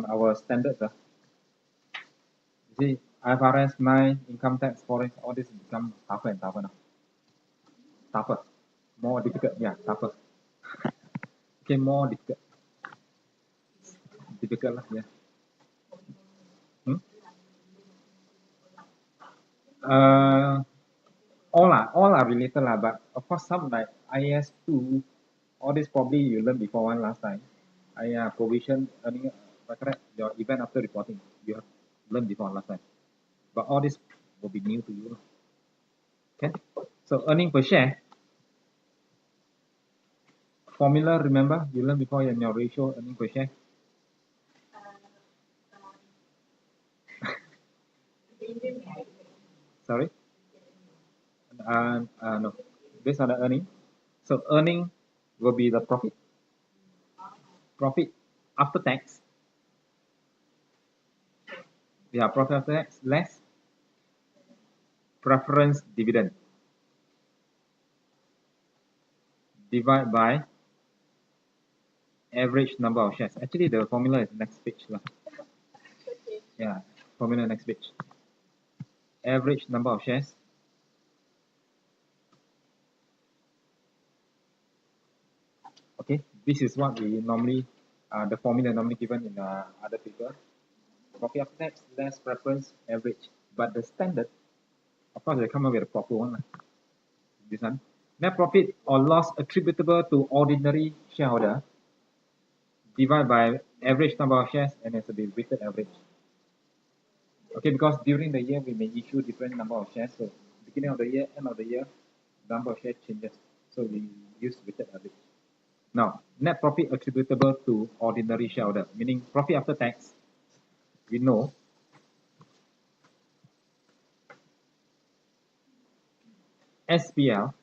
our standards. You see, IFRS 9, income tax, forex, all this become tougher and tougher now. Tougher. More difficult. Yeah, tougher. Okay, more difficult. Difficult, yeah. All are related lah, but of course some like IAS 2, all this probably you learned before one last time. Provision earning, correct? Your event after reporting, you have learned before last time. But all this will be new to you. Okay, so earning per share formula, remember you learned before in your ratio earning per share. Sorry. No, based on the earning. So earning will be the profit after tax. Yeah, profit after tax less preference dividend divided by average number of shares. Actually, the formula is next page lah. Yeah, formula next page. Average number of shares okay, this is what we normally the formula normally given in other paper. Profit after tax less preference average, but the standard, of course, they come up with a proper one. This one, net profit or loss attributable to ordinary shareholder divided by average number of shares, and it's a weighted average. Okay, because during the year we may issue different number of shares, so beginning of the year, end of the year, number of shares changes, so we use weighted average. Now, net profit attributable to ordinary shareholder, meaning profit after tax, we know SPL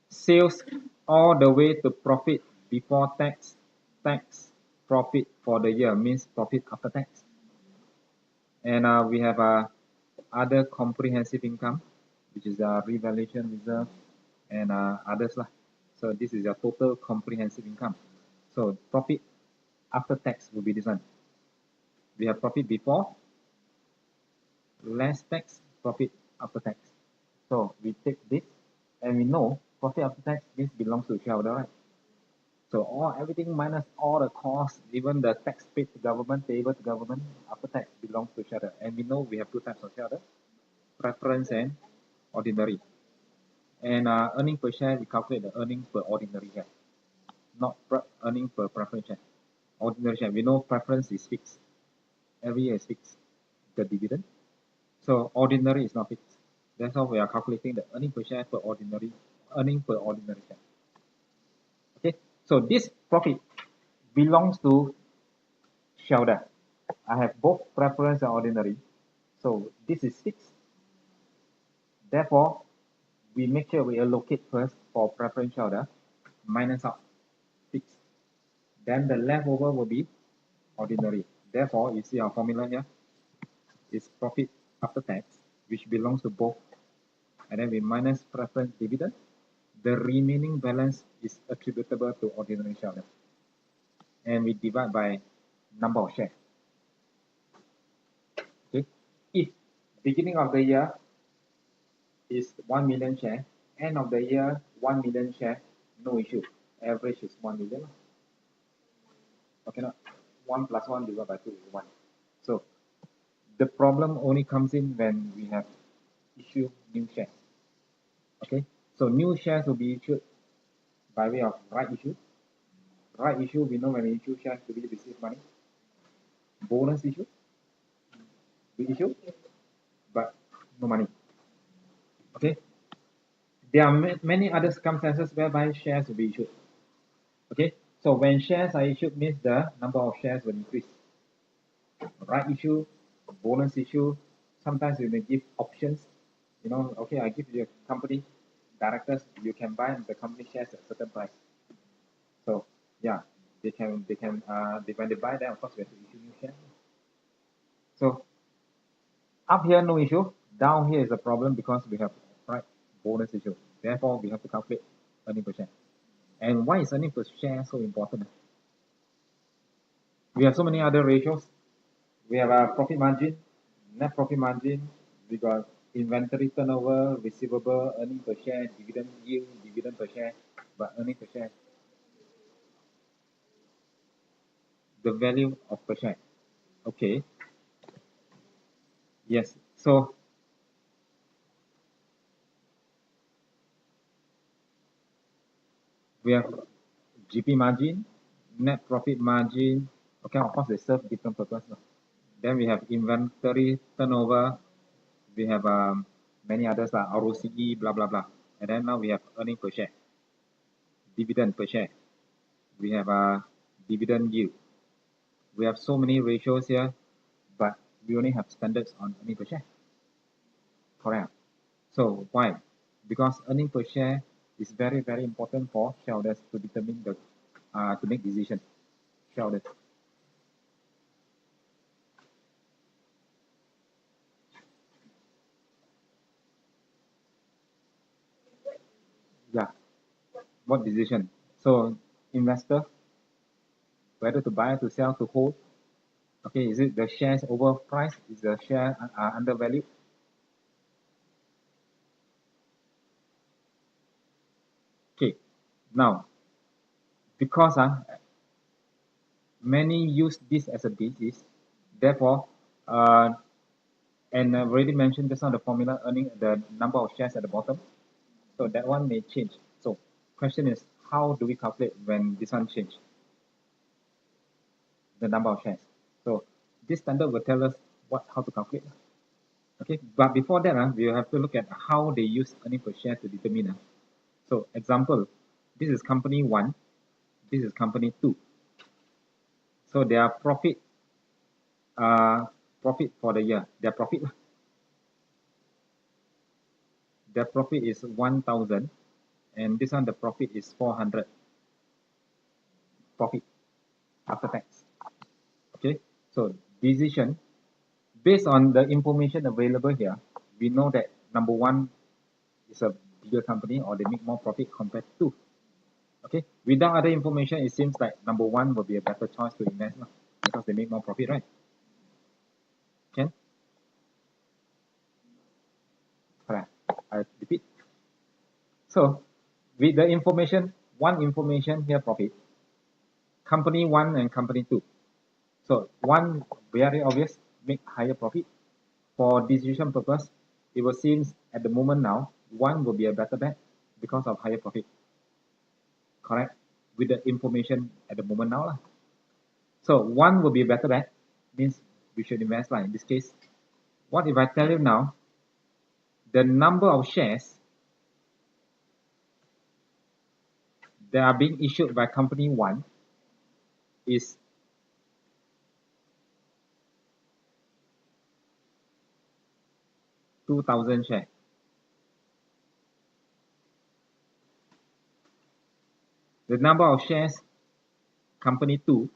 sales all the way to profit before tax, profit for the year means profit after tax. And we have other comprehensive income, which is revaluation reserve and others lah. So this is your total comprehensive income. So profit after tax will be this one. We have profit before less tax, profit after tax. So we take this and we know profit after tax, this belongs to shareholder, right? So everything minus all the costs, even the tax paid to government, payable to government, after tax belongs to shareholder. And we know we have two types of shareholder, preference and ordinary. And earning per share, we calculate the earning per ordinary share, not earning per preference share. Ordinary share, we know preference is fixed. Every year is fixed, the dividend. So ordinary is not fixed. That's how we are calculating the earning per share per ordinary, earning per ordinary share. Okay, so this profit belongs to shareholder. I have both preference and ordinary. So this is fixed. Therefore, we make sure we allocate first for preference shareholder, minus out fixed. Then the leftover will be ordinary. Therefore, you see our formula here is profit after tax, which belongs to both. And then we minus preference dividend. The remaining balance is attributable to ordinary shareholder. And we divide by number of shares. Okay. If beginning of the year is 1 million share, end of the year 1 million share, no issue. Average is 1 million. Okay, no? 1 plus 1 divided by 2 is 1. So the problem only comes in when we have issue new shares. Okay, so new shares will be issued by way of right issue. Right issue, we know when we issue shares to receive money. Bonus issue, we issue, but no money. Okay, there are many other circumstances whereby shares will be issued. Okay, so when shares are issued means the number of shares will increase. Right issue, bonus issue, sometimes we may give options. You know, okay, I give you a company directors, you can buy the company shares at a certain price. So yeah, they can when they buy, then of course we have to issue new shares. So up here no issue, Down here is a problem because we have right bonus issue. Therefore, we have to calculate earning per share. And why is earning per share so important? We have so many other ratios. We have a profit margin, net profit margin. We got inventory turnover, receivable, earning per share, dividend yield, dividend per share, but earning per share, the value of per share. Okay. Yes. So we have GP margin, net profit margin. Okay, of course they serve different purposes. Then we have inventory turnover. We have many others like ROCE, blah blah blah. And then now we have earning per share, dividend per share. We have dividend yield. We have so many ratios here, but we only have standards on earning per share. Correct. So why? Because earning per share is very very important for shareholders to determine the to make decisions. Shareholders. Yeah. What decision? So investor, whether to buy, to sell, to hold. Okay, is it the shares overpriced? Is the share undervalued? Okay, now because many use this as a basis, therefore, and I've already mentioned just now the formula earning the number of shares at the bottom, so that one may change. So, question is, how do we calculate when this one change? The number of shares. So, this standard will tell us how to calculate. Okay, but before that, we have to look at how they use earning per share to determine. So, example, this is company 1, this is company 2. So, their profit for the year, their profit is 1,000, and this one the profit is 400 profit after tax. Okay, so decision based on the information available here, we know that number 1 is a bigger company or they make more profit compared to 2. Okay, without other information, it seems like number 1 will be a better choice to invest because they make more profit, right? Can? Correct. I repeat. So, with the information, one information here profit, company 1 and company 2. So, 1 very obvious, make higher profit. For decision purpose, it will seem at the moment now, 1 will be a better bet because of higher profit. Correct? With the information at the moment now. So, 1 will be a better bet, means we should invest in this case. What if I tell you now, the number of shares that are being issued by company 1 is 2,000 shares. The number of shares company 2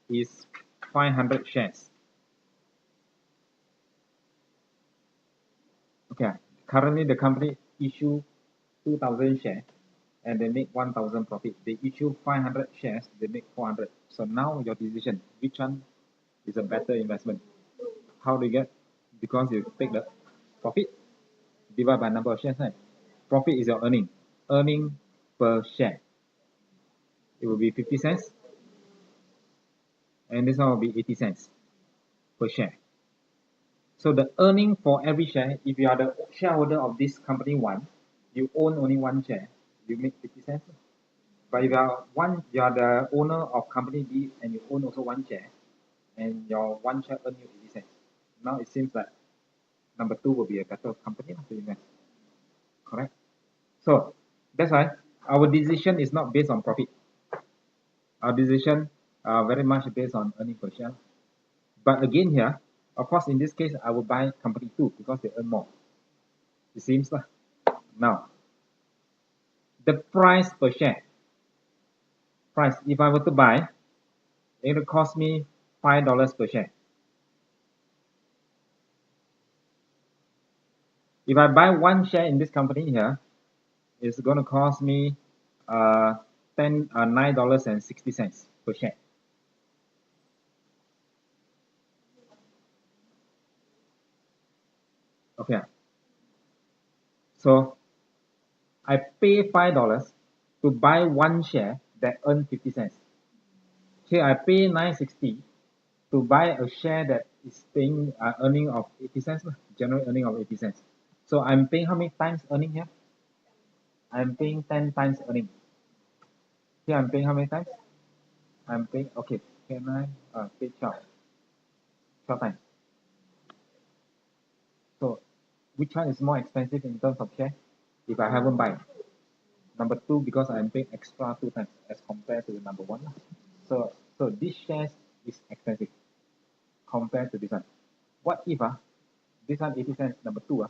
is 500 shares. Okay, currently the company issue 2,000 shares and they make 1,000 profit. They issue 500 shares, they make 400. So now your decision, which one is a better investment? How do you get? Because you take the profit divided by number of shares, right? Profit is your earning per share. It will be 50 cents, and this one will be 80 cents per share. So the earning for every share, if you are the shareholder of this company 1, you own only 1 share, you make 50 cents. But if you are the owner of company B and you own also 1 share, and your 1 share earn you 80 cents. Now it seems like number 2 will be a better company to invest. Correct? So that's why our decision is not based on profit. Our decision very much based on earning per share. But again here, of course, in this case, I will buy company 2 because they earn more. It seems like. Now, the price per share. Price, if I were to buy, it will cost me $5 per share. If I buy one share in this company here, it's going to cost me $9.60 per share. Okay. So I pay $5 to buy one share that earns 50 cents. Here I pay $9.60 to buy a share that is paying earning of 80 cents, general earning of 80 cents. So I'm paying how many times earning here? I'm paying 10 times earning. Here I'm paying how many times? I'm paying, okay, can I pay 12 times. So which one is more expensive in terms of share if I haven't buy? Number 2, because I'm paying extra 2 times as compared to the number 1. So this shares is expensive compared to this one. What if this one 80 cents, number 2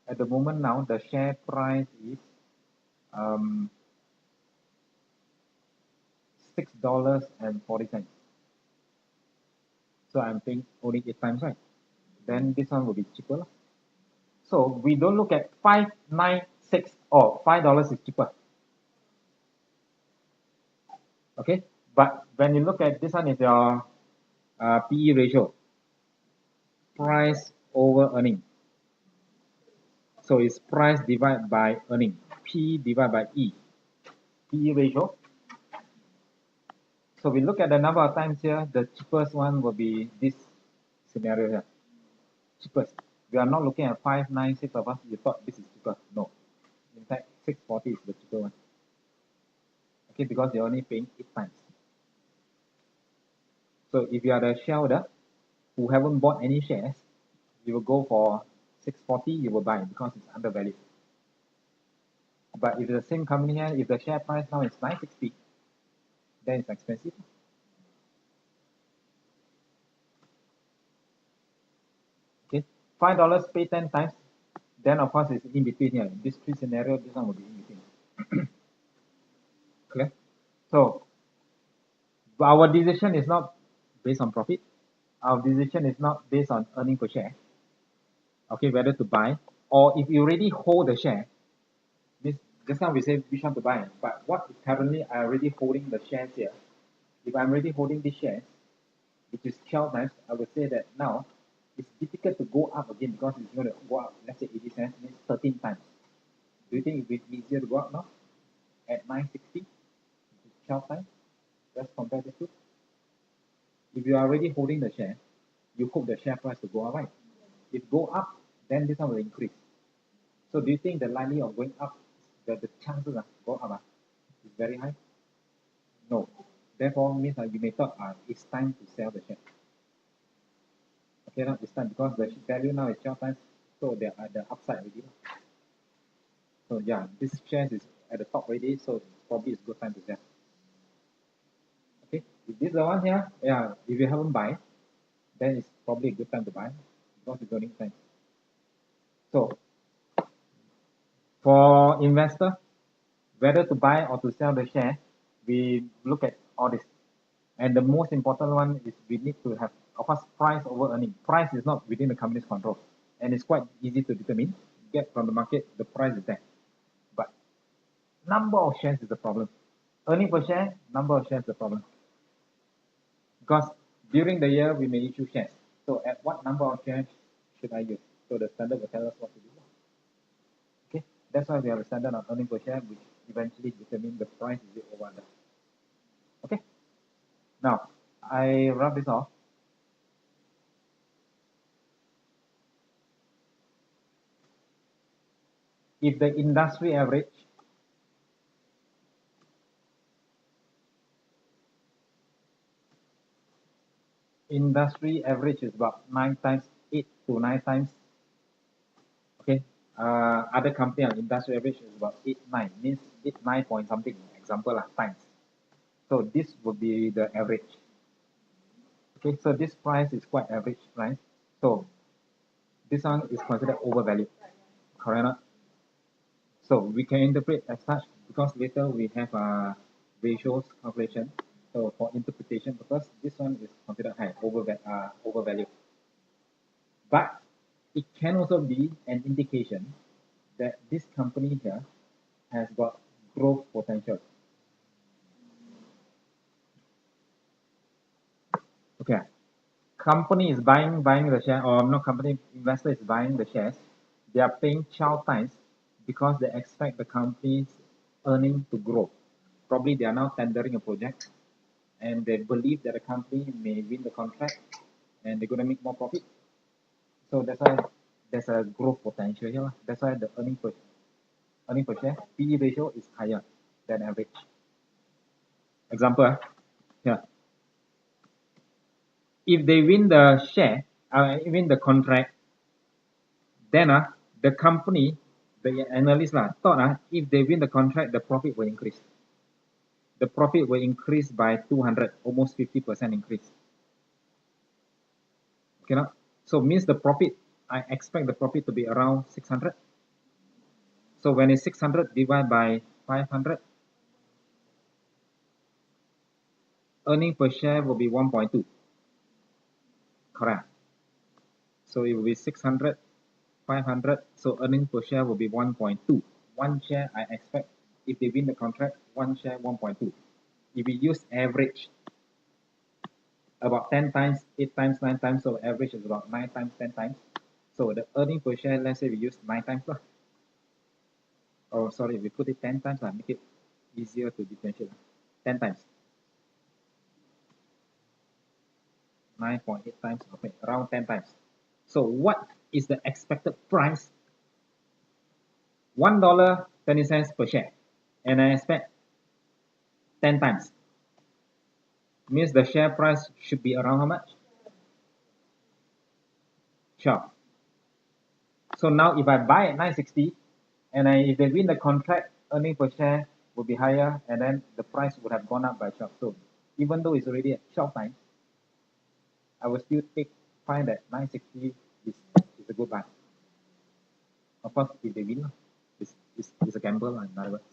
at the moment now the share price is $6.40. So I'm paying only 8 times, right? Then this one will be cheaper. So we don't look at 596 or $5 is cheaper. Okay, but when you look at this one is your PE ratio, price over earning. So it's price divided by earning, P divided by E, PE ratio. So we look at the number of times here, the cheapest one will be this scenario here. Cheapest. We are not looking at 596 of us, you thought this is cheaper. No. In fact, 640 is the cheaper one. Okay, because you're only paying 8 times. So if you are the shareholder who haven't bought any shares, you will go for 640, you will buy because it's undervalued. But if it's the same company here, if the share price now is 960, then it's expensive. Okay, $5 pay 10 times, then of course it's in between here. This 3 scenario, this one will be in between. Clear? So our decision is not based on profit. Our decision is not based on earning per share. Okay, whether to buy or if you already hold the share. This just now we say which one to buy, but what currently I already holding the shares here. If I'm already holding this share, which is 12 times, I would say that now it's difficult to go up again because it's going to go up. Let's say 80 cents means 13 times. Do you think it will be easier to go up now at 960, 12 times? Let's compare the two. If you are already holding the share, you hope the share price to go up, right? If go up, then this one will increase. So do you think the likelihood of going up, the chances go up is very high? No. Therefore, means you may thought it's time to sell the share. Okay, now it's time because the value now is 12 times, so they are the upside already. So yeah, this share is at the top already, so probably it's good time to sell. Okay, if this is the one here, yeah, if you haven't buy, then it's probably a good time to buy because it's only time. So for investor, whether to buy or to sell the share, we look at all this. And the most important one is we need to have, of course, price over earning. Price is not within the company's control. And it's quite easy to determine. Get from the market, the price is there. But number of shares is the problem. Earning per share, number of shares is the problem. Because during the year, we may issue shares. So at what number of shares should I use? So the standard will tell us what to do. Okay, that's why we have a standard of earning per share, which eventually determine the price is it over under. Okay, now I wrap this off. If the industry average is about 9 times, 8 to 9 times. Okay, other company on industry average is about 8, 9, means 8, 9 point something, example times. So this would be the average. Okay, so this price is quite average price. So this one is considered overvalued, correct or not? So we can interpret as such because later we have ratios calculation. So for interpretation purpose, this one is considered high, overvalued. But it can also be an indication that this company here has got growth potential. Okay, company is buying the share, or no, company investor is buying the shares. They are paying 12 times because they expect the company's earning to grow. Probably they are now tendering a project, and they believe that the company may win the contract, and they're going to make more profit. So that's why there's a growth potential here. That's why the earning per share PE ratio is higher than average. Example, yeah. If they win the share, win the contract, then the company, the analyst thought if they win the contract, the profit will increase. The profit will increase by 200, almost 50% increase. Okay, so means the profit, I expect the profit to be around 600. So when it's 600 divided by 500, earning per share will be 1.2. Correct. So it will be 600, 500. So earning per share will be 1.2. One share I expect, if they win the contract, one share 1.2. If we use average, about 10 times, 8 times, 9 times, so average is about 9 times, 10 times. So the earning per share, let's say we use 9 times. Oh, sorry, we put it 10 times, make it easier to differentiate. 10 times. 9.8 times, okay, around 10 times. So what is the expected price? $1.20 per share. And I expect 10 times. Means the share price should be around how much? 12. So now if I buy at 960, and if they win the contract, earning per share will be higher, and then the price would have gone up by 12. So even though it's already at 12 times, I will still find that 960 is a good buy. Of course, if they win, it's a gamble, in other words.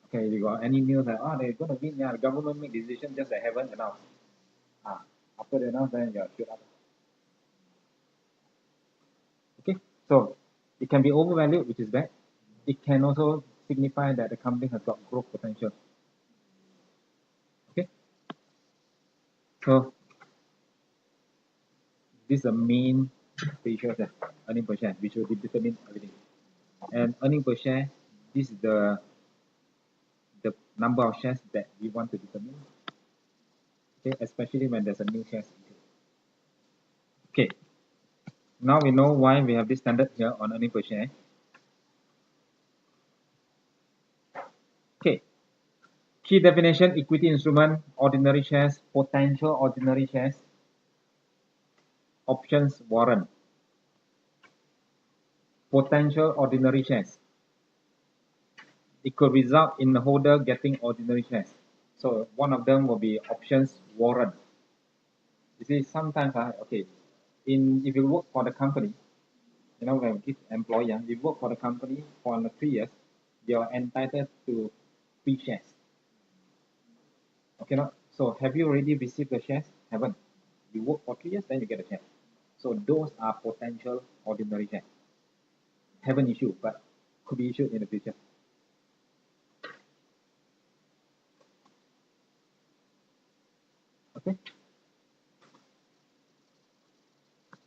Okay, you got any news that they're going to win? Yeah, the government make decision just they haven't announced. After they announce, then you're shoot up. Okay, so it can be overvalued, which is bad. It can also signify that the company has got growth potential. Okay, so this is the main ratios, earning per share, which will determine everything. And earning per share, this is the number of shares that we want to determine. Okay, especially when there's a new shares. Okay, now we know why we have this standard here on earning per share. Okay, key definition: equity instrument, ordinary shares, potential ordinary shares, options, warrant. Potential ordinary shares. It could result in the holder getting ordinary shares. So one of them will be options, warrant. You see, sometimes, okay, if you work for the company, when it's employer, you work for the company for 3 years, you're entitled to free shares. Okay, so have you already received the shares? Haven't. You work for 3 years, then you get a share. So those are potential ordinary shares. Haven't issued, but could be issued in the future. Okay.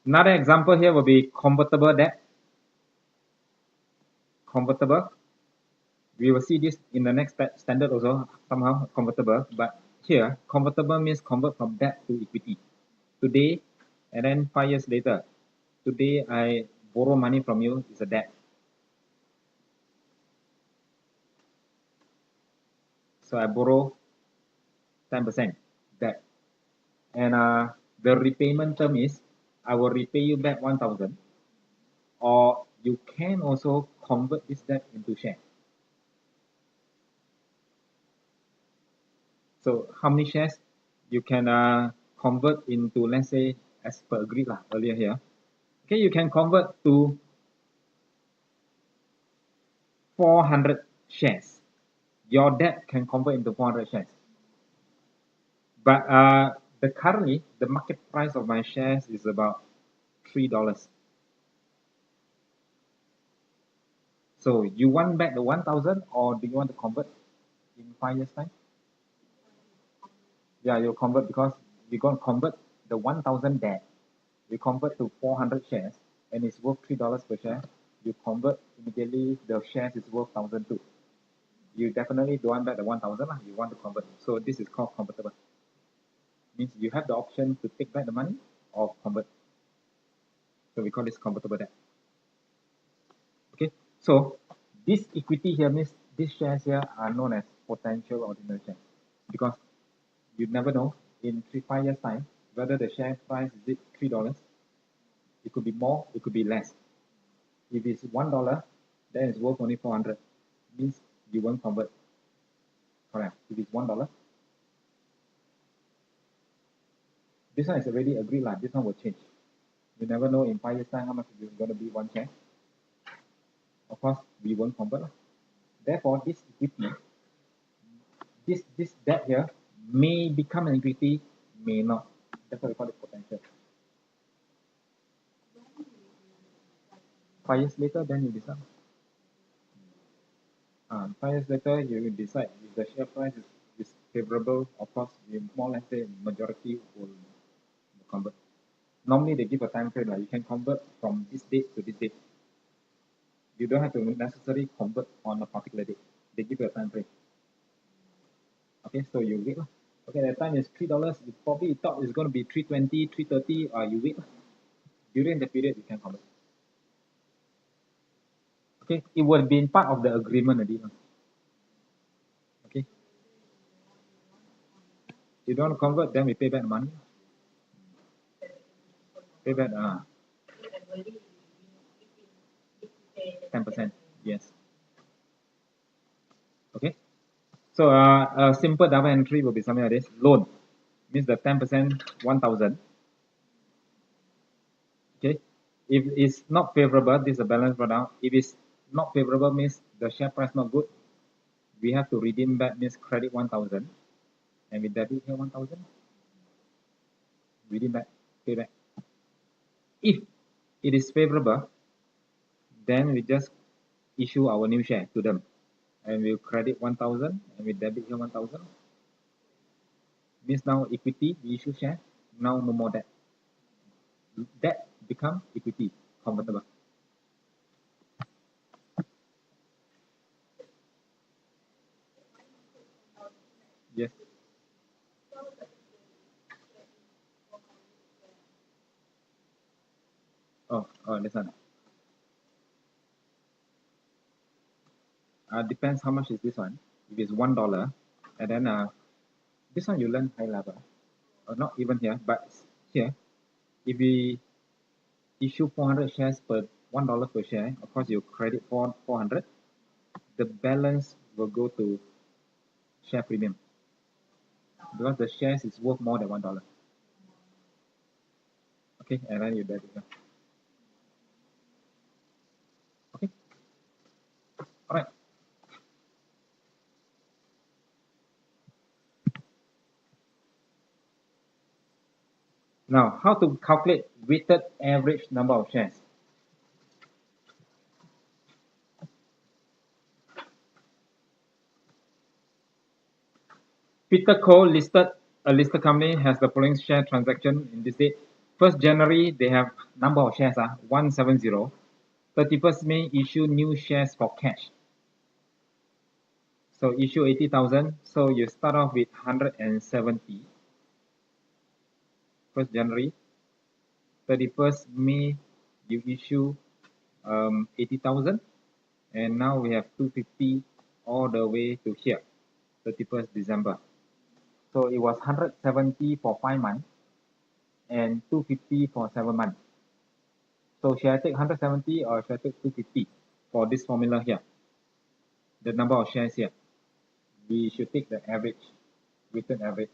Another example here will be convertible debt. Convertible. We will see this in the next standard also, somehow convertible. But here, convertible means convert from debt to equity. Today, and then 5 years later, today I borrow money from you, it's a debt. So I borrow 10% debt. And the repayment term is, I will repay you back 1,000. Or you can also convert this debt into share. So how many shares you can convert into, let's say, as per agreed earlier here. Okay, you can convert to 400 shares. Your debt can convert into 400 shares. But currently, the market price of my shares is about $3. So you want back the 1,000 or do you want to convert in 5 years time? Yeah, you'll convert because you're going to convert the 1,000 there. You convert to 400 shares and it's worth $3 per share. You convert immediately, the shares is worth 1,002. You definitely don't want back the 1,000, you want to convert. So this is called convertible. Means you have the option to take back the money or convert. So we call this convertible debt. Okay, so this equity here means these shares here are known as potential ordinary shares because you never know in 5 years time whether the share price is it $3. It could be more, it could be less. If it's $1, then it's worth only 400. Means you won't convert. Correct. If it's $1, this one is already agreed like this one will change. You never know in 5 years time how much is going to be one share. Of course, we won't convert. Therefore, this equity, this debt here may become an equity, may not. That's why we call it potential. 5 years later, then you decide. 5 years later, you will decide if the share price is favorable. Of course, you more or less say majority will convert. Normally, they give a time frame like you can convert from this date to this date. You don't have to necessarily convert on a particular date. They give you a time frame. Okay, so you wait. Okay, the time is $3. You probably thought it's going to be 320, 330, or you wait. During the period, you can convert. Okay, it will be part of the agreement already. Okay, you don't want to convert, then we pay back the money. Pay back 10%. Yes. Okay. So a simple double entry will be something like this. Loan means the 10%, 1,000. Okay. If it's not favorable, this is a balance product. If it's not favorable, means the share price not good. We have to redeem back, means credit 1,000, and we debit here 1,000. Redeem back, pay back. If it is favorable, then we just issue our new share to them, and we'll credit 1,000 and we debit here 1,000. Means now equity, we issue share. Now no more debt. Debt become equity, convertible. Yes. Oh, this one. Depends how much is this one. If it's $1, and then this one you learn high level, or not even here, but here, if we issue 400 shares per $1 per share, of course you credit for 400. The balance will go to share premium because the shares is worth more than $1. Okay, and then you debit. Okay, all right. Now, how to calculate weighted average number of shares? Peter Co. listed a listed company has the following share transaction in this date. 1st January, they have number of shares 170. 31st May, issue new shares for cash. So issue 80,000. So you start off with 170. 1st January. 31st May, you issue 80,000. And now we have 250 all the way to here, 31st December. So it was 170 for 5 months and 250 for 7 months. So should I take 170 or should I take 250 for this formula here? The number of shares here. We should take the average, weighted average.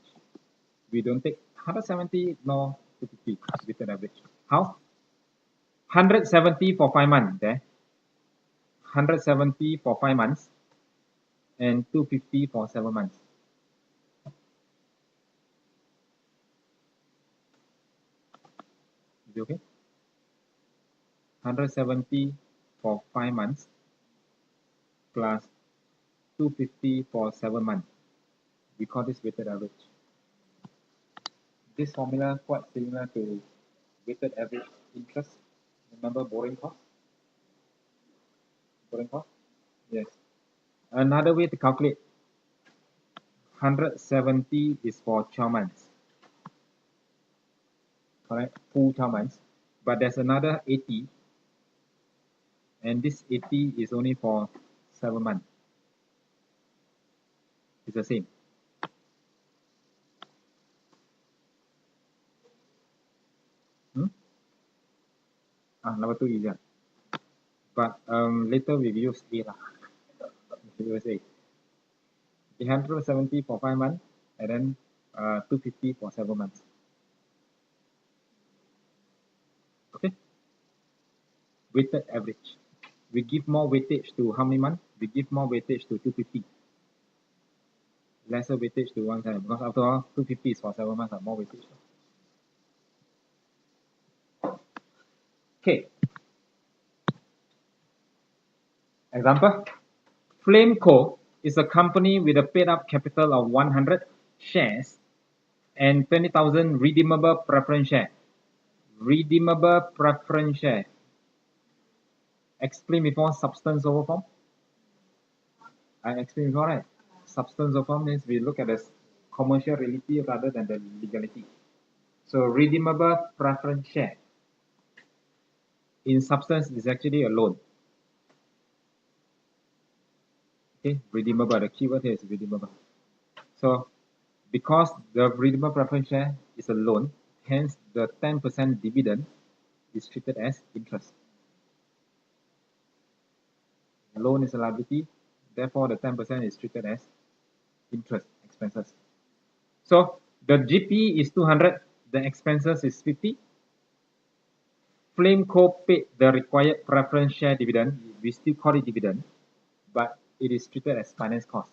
We don't take 170 nor 250 weighted average. How? 170 for 5 months there. 170 for 5 months and 250 for 7 months. Okay, 170 for 5 months plus 250 for 7 months. We call this weighted average. This formula quite similar to weighted average interest. Remember borrowing cost? Borrowing cost? Yes. Another way to calculate 170 is for 12 months. Correct? Full 12 months. But there's another 80. And this 80 is only for 7 months. It's the same. Number 2 easier. But later we use A lah. We use A. 170 for 5 months and then 250 for 7 months. Okay? Weighted average. We give more weightage to how many months? We give more weightage to 250. Lesser weightage to 110 because after all 250 is for 7 months, more weightage. Okay. Example. Flameco is a company with a paid-up capital of 100 shares and 20,000 redeemable preference share. Redeemable preference share. Explain before substance over form. I explained before, right? Substance over form means we look at the commercial reality rather than the legality. So redeemable preference share in substance is actually a loan. Okay, redeemable. The keyword here is redeemable. So because the redeemable preference share is a loan, hence the 10% dividend is treated as interest. Loan is a liability, therefore the 10% is treated as interest expenses. So the GP is 200, the expenses is 50. Flameco paid the required preference share dividend. We still call it dividend, but it is treated as finance cost.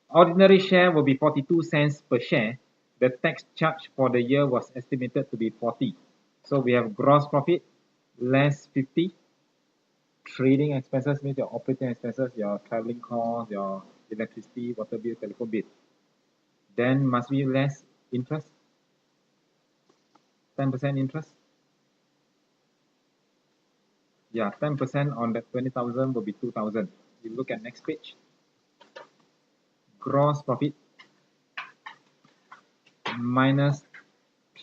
Ordinary share will be 42 cents per share. The tax charge for the year was estimated to be 40. So we have gross profit less 50. Trading expenses means your operating expenses, your traveling costs, your electricity, water bill, telephone bill. Then must be less interest. 10% interest. Yeah, 10% on that 20,000 will be 2,000. You look at next page. Gross profit minus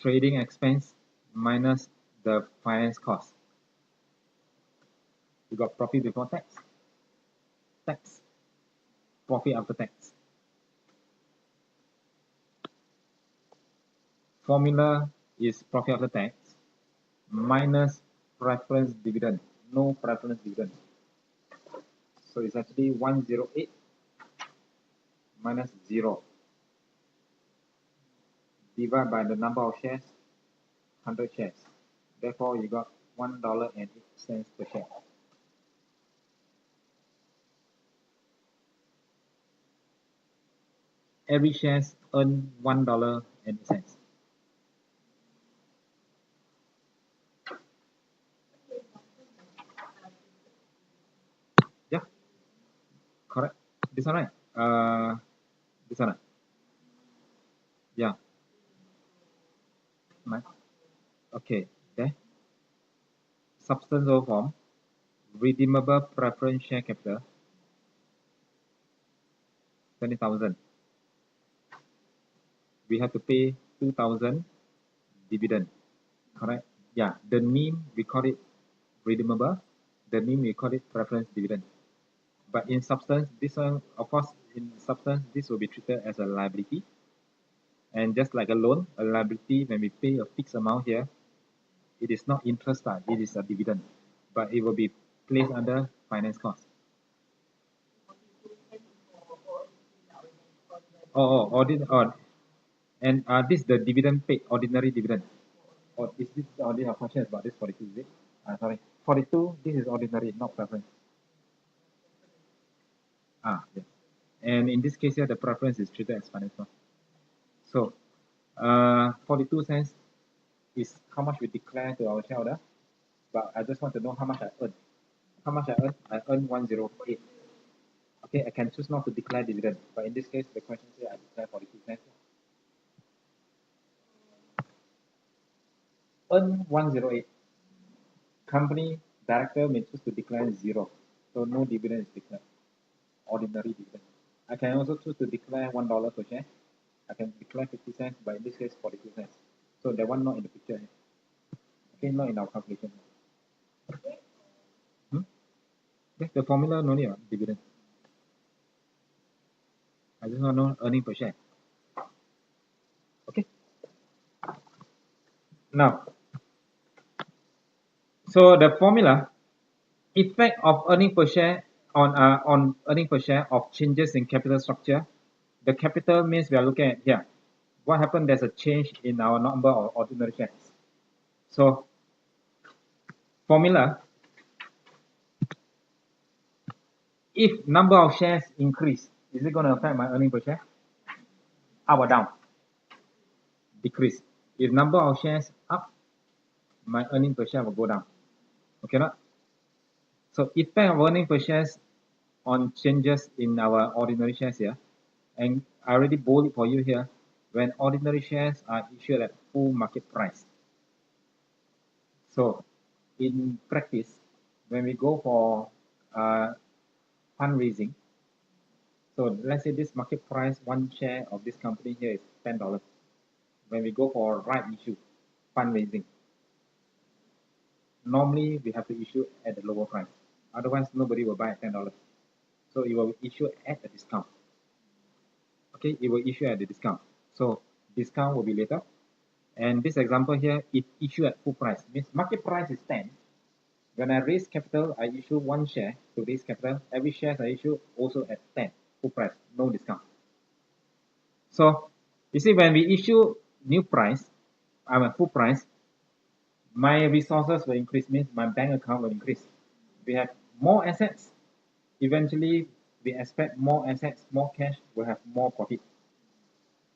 trading expense minus the finance cost. You got profit before tax, tax, profit after tax. Formula is profit after tax minus preference dividend. No preference dividend. So it's actually 108 minus 0. Divide by the number of shares, 100 shares. Therefore, you got $1.08 per share. Every shares earn $1.08. Yeah, correct. This one, right? This one, right? Yeah. Right. Okay. There. Substance over form. Redeemable preference share capital. 20,000. We have to pay 2,000 dividend. Correct? Yeah. The name we call it redeemable. The name we call it preference dividend. But in substance, this one, of course, in substance, this will be treated as a liability. And just like a loan, a liability, when we pay a fixed amount here, it is not interest, it is a dividend. But it will be placed under finance cost. And this is the dividend paid, ordinary dividend. Or is this the ordinary question about this 42, is it? Sorry, 42, this is ordinary, not preference. Yes. And in this case here, the preference is treated as finance cost. So, 42 cents is how much we declare to our shareholder, but I just want to know how much I earn. How much I earn? I earn 108. Okay, I can choose not to declare dividend, but in this case, the question says I declare 42 cents. Earn 108. Company director may choose to declare 0, so no dividend is declared. Ordinary dividend. I can also choose to declare $1 per share. I can declare 50 cents, but in this case, 42 cents. So that one not in the picture. Okay, not in our calculation. Okay, the formula no need dividend. I just want to know earning per share. Okay. Now, so the formula effect of earning per share on earning per share of changes in capital structure. The capital means we are looking at here. What happened? There's a change in our number of ordinary shares. So formula, if number of shares increase, is it going to affect my earning per share? Up or down? Decrease. If number of shares up, my earning per share will go down. Okay, not? So effect of earning per shares on changes in our ordinary shares here, and I already bold it for you here. When ordinary shares are issued at full market price. So in practice, when we go for fundraising, so let's say this market price, one share of this company here is $10. When we go for right issue, fundraising, normally we have to issue at the lower price. Otherwise, nobody will buy at $10. So it will issue at a discount. Okay, it will issue at the discount. So discount will be later. And this example here, it issued at full price. Means market price is 10. When I raise capital, I issue one share to raise capital. Every share I issue also at 10, full price, no discount. So you see, when we issue new price, I'm at full price, my resources will increase, means my bank account will increase. We have more assets. Eventually, we expect more assets, more cash, will have more profit.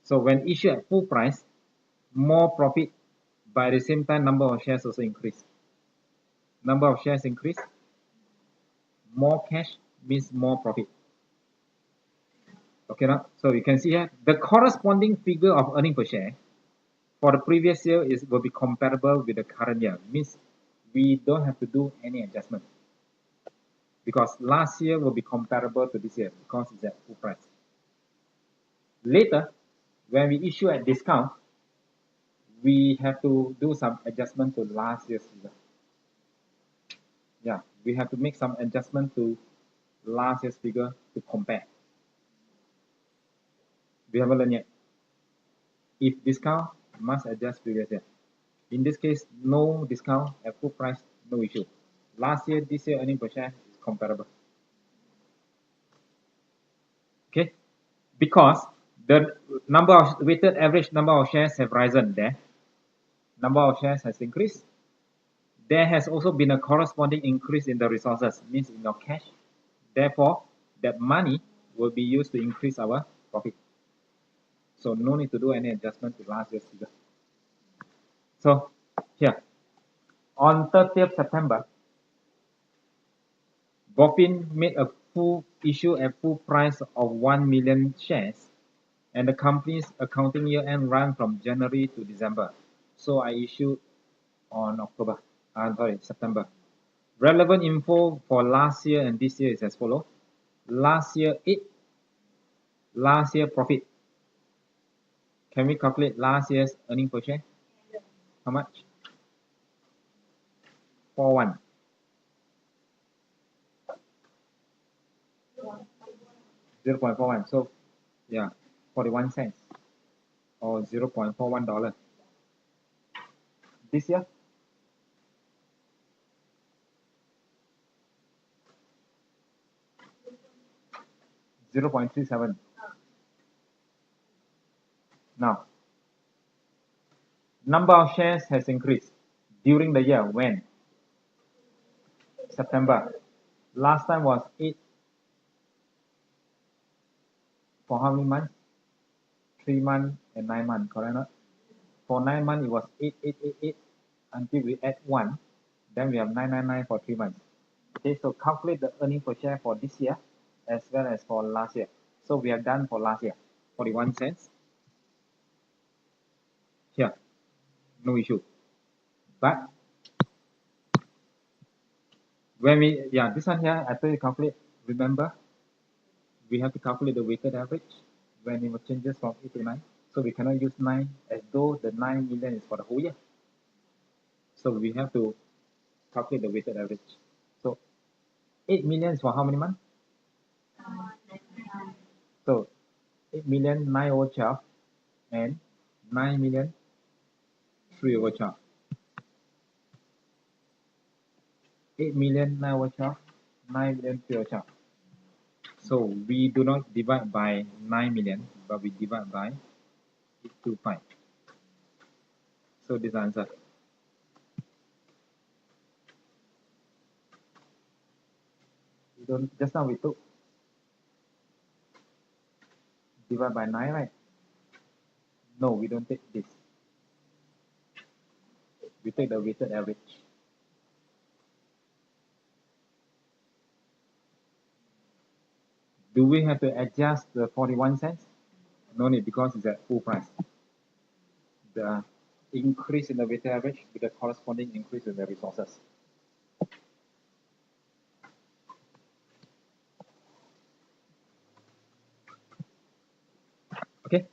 So when issued at full price, more profit, by the same time, number of shares also increase. Number of shares increase, more cash means more profit. Okay, now, so you can see here, the corresponding figure of earning per share for the previous year will be comparable with the current year. Means we don't have to do any adjustment because last year will be comparable to this year because it's at full price. Later, when we issue at discount, we have to do some adjustment to last year's figure. Yeah, we have to make some adjustment to last year's figure to compare. We haven't learned yet. If discount, must adjust previous year. In this case, no discount at full price, no issue. Last year, this year, earning per share is comparable. Okay, because the number of weighted average number of shares have risen there. Number of shares has increased. There has also been a corresponding increase in the resources, means in your cash. Therefore, that money will be used to increase our profit. So no need to do any adjustment to last year's figure. So here, on 30th September, Boffin made a full issue at full price of 1 million shares, and the company's accounting year end ran from January to December. So I issued on September. Relevant info for last year and this year is as follows. Last year 8, last year profit. Can we calculate last year's earning per share? How much? 41. 0.41. So yeah, 41 cents or $0.41. This year, $0.37. Now, number of shares has increased during the year. When? September. Last time was 8. For how many months? 3 months and 9 months, correct? Not? For 9 months, it was 8, 8, 8, 8 until we add 1. Then we have 999 for 3 months. Okay, so calculate the earning per share for this year as well as for last year. So we have done for last year, 41 cents. Here, no issue. But when we, yeah, this one here, after you calculate, remember, we have to calculate the weighted average when it changes from 8 to 9. So we cannot use 9 as though the 9 million is for the whole year. So we have to calculate the weighted average. So 8 million is for how many months? So 8 million 9 over 12 and 9 million 3 over 12. 8 million 9 over 12, 9 million 3 over 12. So we do not divide by 9 million, but we divide by 825. So this answer. We don't, just now we took divide by 9, right? No, we don't take this. We take the weighted average. Do we have to adjust the 41 cents? No need, because it's at full price. The increase in the weighted average with the corresponding increase in the resources. Okay.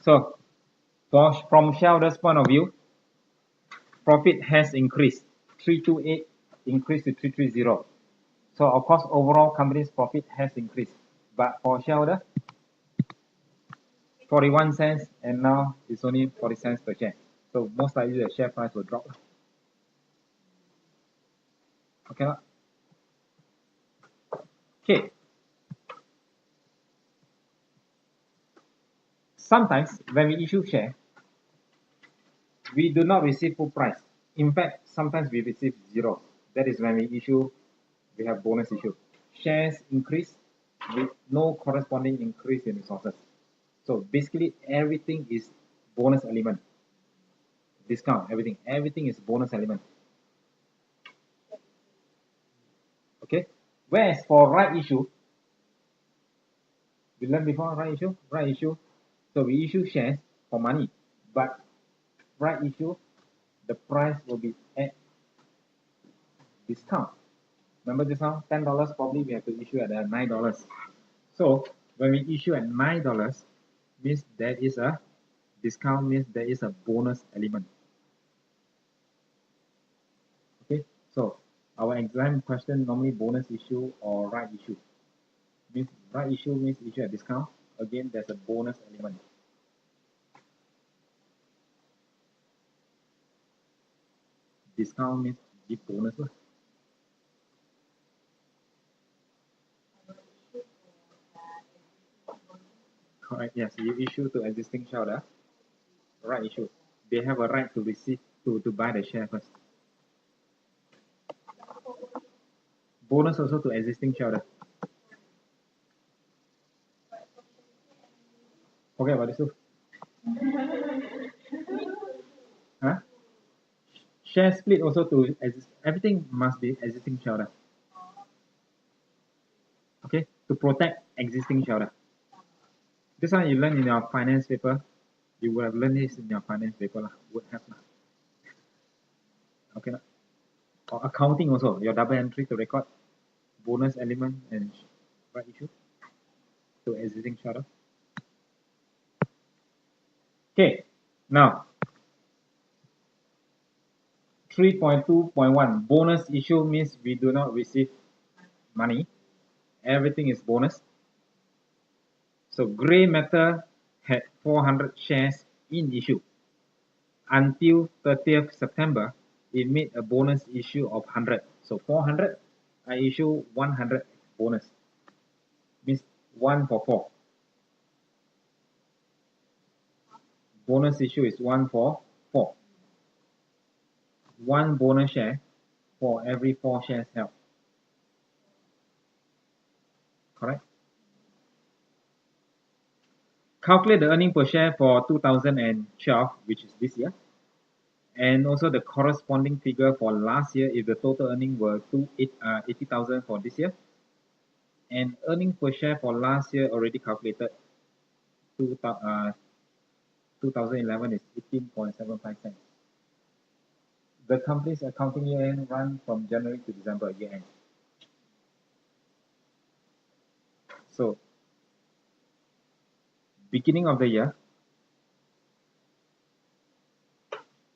So, from shareholders' point of view, profit has increased. 328 increased to 330. So, of course, overall company's profit has increased. But for shareholder, 41 cents and now it's only 40 cents per share. So, most likely the share price will drop. Okay. Okay. Sometimes when we issue share, we do not receive full price. In fact, sometimes we receive zero. That is when we have bonus issue. Shares increase with no corresponding increase in resources. So basically everything is bonus element. Discount, everything is bonus element. Okay. Whereas for right issue, we learned before right issue. So we issue shares for money, but right issue, the price will be at discount. Remember just now, $10 probably we have to issue at $9. So when we issue at $9, means there is a discount, means there is a bonus element. Okay, so our exam question normally bonus issue or right issue. Means right issue means issue at discount. Again, there's a bonus element. Discount means give bonus. Correct, yes, you issue to existing shareholder. Right issue. They have a right to receive to buy the share first. Bonus also to existing shareholder. Okay, about this too. Huh? Share split also to exist. Everything must be existing shareholder. Okay, to protect existing shareholder. This one you learn in your finance paper. You would have learned this in your finance paper lah. Would have lah. Okay lah. Or accounting also. Your double entry to record bonus element and right issue to existing shareholder. Okay, now 3.2.1 bonus issue means we do not receive money. Everything is bonus. So gray matter had 400 shares in issue. Until 30th September, it made a bonus issue of 100. So 400, I issue 100 bonus. Means 1 for 4. Bonus issue is 1 for 4. 1 bonus share for every 4 shares held. Correct? calculate the earning per share for 2012, which is this year, and also the corresponding figure for last year if the total earning were 80,000 for this year, and earning per share for last year already calculated. 2011 is 18.75 cents. The company's accounting year end run from January to December year end. So, beginning of the year,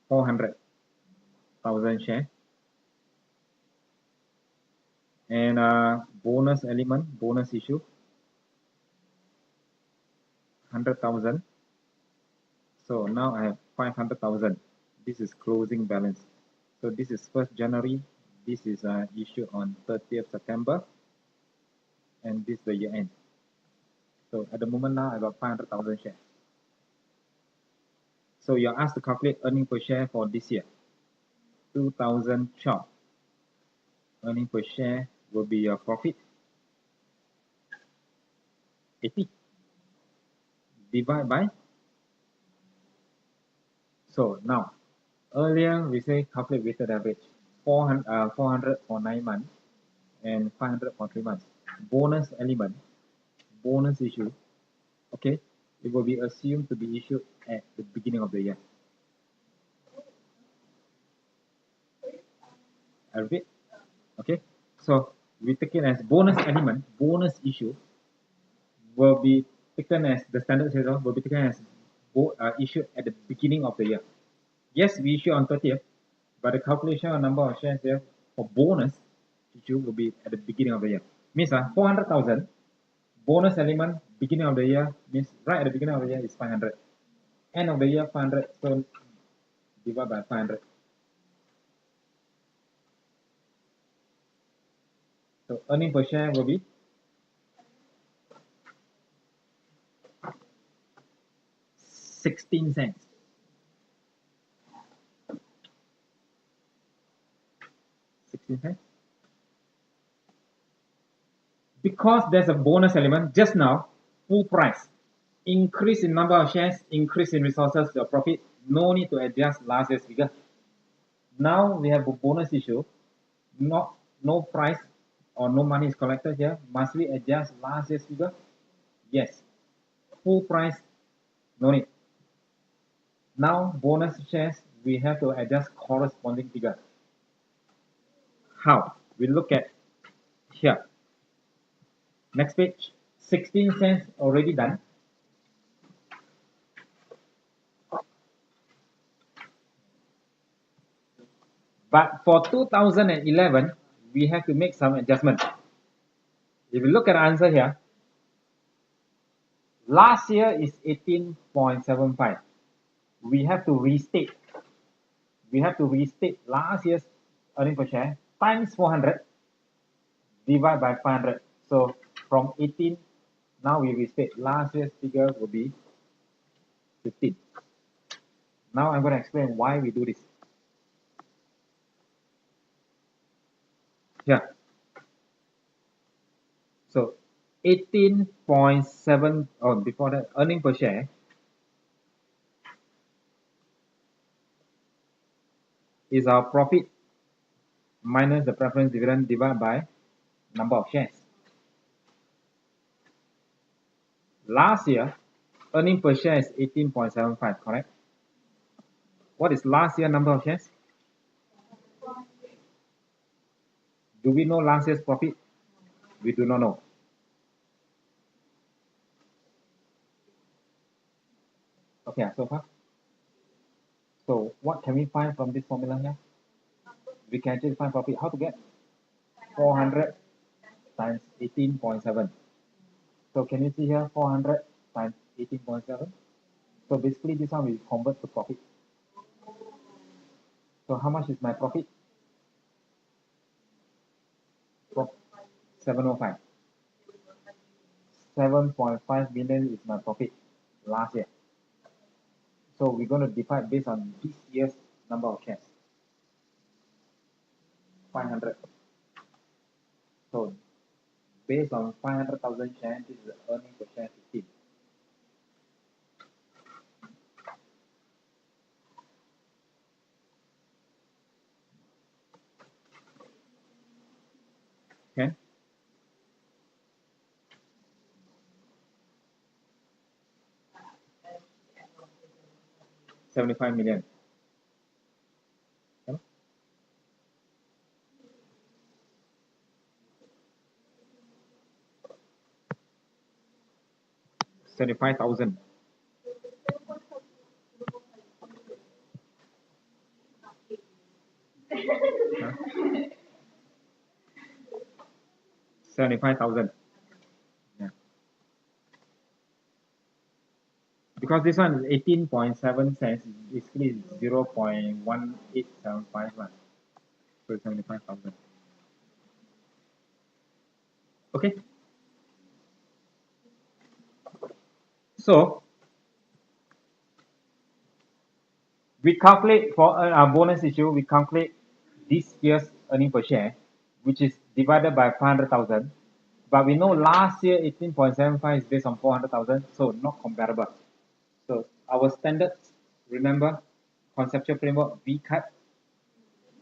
400,000 share, and bonus element, bonus issue, 100,000. So now I have 500,000. This is closing balance. So this is 1st January. This is issued on 30th September, and this is the year end. So at the moment now I got 500,000 shares. So you're asked to calculate earning per share for this year, 2012. Earning per share will be your profit, 80, divide by. So now, earlier we say calculate weighted average, 400 for 9 months and 500 for 3 months. Bonus element, bonus issue, okay, it will be assumed to be issued at the beginning of the year. I repeat, okay, so we take it as bonus element, bonus issue will be taken as, the standard says will be taken as issued at the beginning of the year. Yes, we issue on 30th, but the calculation of number of shares there for bonus issue will be at the beginning of the year. Means 400,000 bonus element beginning of the year means right at the beginning of the year is 500. End of the year 500, so divide by 500. So earning per share will be 16 cents. 16 cents. Because there's a bonus element just now, full price, increase in number of shares, increase in resources, your profit, no need to adjust last year's figure. Now we have a bonus issue, no price or no money is collected here. Must we adjust last year's figure? Yes. Full price, no need. Now bonus shares, we have to adjust corresponding figure. How? We look at here. Next page, 16 cents already done. But for 2011, we have to make some adjustment. If you look at the answer here, last year is 18.75. We have to restate. We have to restate last year's earning per share times 400 divided by 500. So from 18, now we restate last year's figure will be 15. Now I'm going to explain why we do this. Here. So 18.7, or before that, earning per share is our profit minus the preference dividend divided by number of shares. Last year, earning per share is 18.75, correct? What is last year number of shares? Do we know last year's profit? We do not know. Okay, so far. So what can we find from this formula here? We can actually find profit. How to get? 400 times 18.7. So can you see here 400 times 18.7? So basically this one we convert to profit. So how much is my profit? 705. 7.5 million is my profit last year. So we're going to divide based on this year's number of shares. 500. So based on 500,000 shares, this is the earning per share 15. 75 million. 75,000. Huh? 75,000. Yeah. Because this one is 18.7 cents, basically 0.1875. So 75,000. Okay. So we calculate for our bonus issue, we calculate this year's earning per share, which is divided by 500,000. But we know last year 18.75 is based on 400,000, so not comparable. So our standards, remember, conceptual framework, VCAT,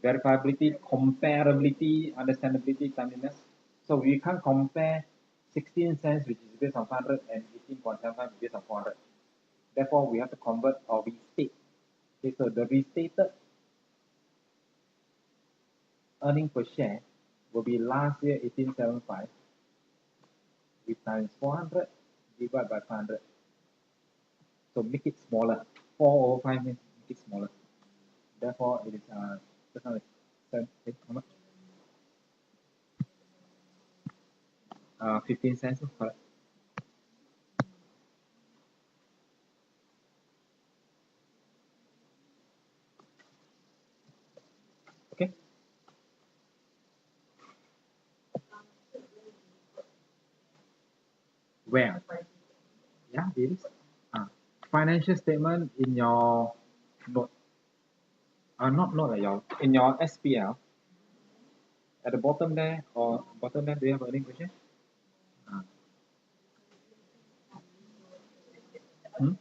verifiability, comparability, understandability, timeliness. So we can't compare 16 cents, which is based on 500, and 18.75 based on 400. Therefore, we have to convert or restate. Okay, so the restated earning per share will be last year 1875 with times 400 divided by 500. So make it smaller. 405 means make it smaller. Therefore, it is how much? 15 cents. Correct. Okay. Where? Yeah, it is. Financial statement in your note. Not note at your in your SPL. At the bottom there or bottom there, do you have any question? Hmm?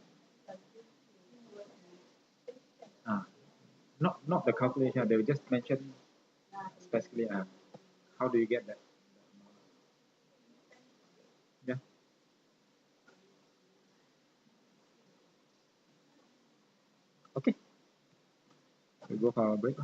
Not the calculation. They will just mention specifically. How do you get that? Yeah. Okay. We go for a break.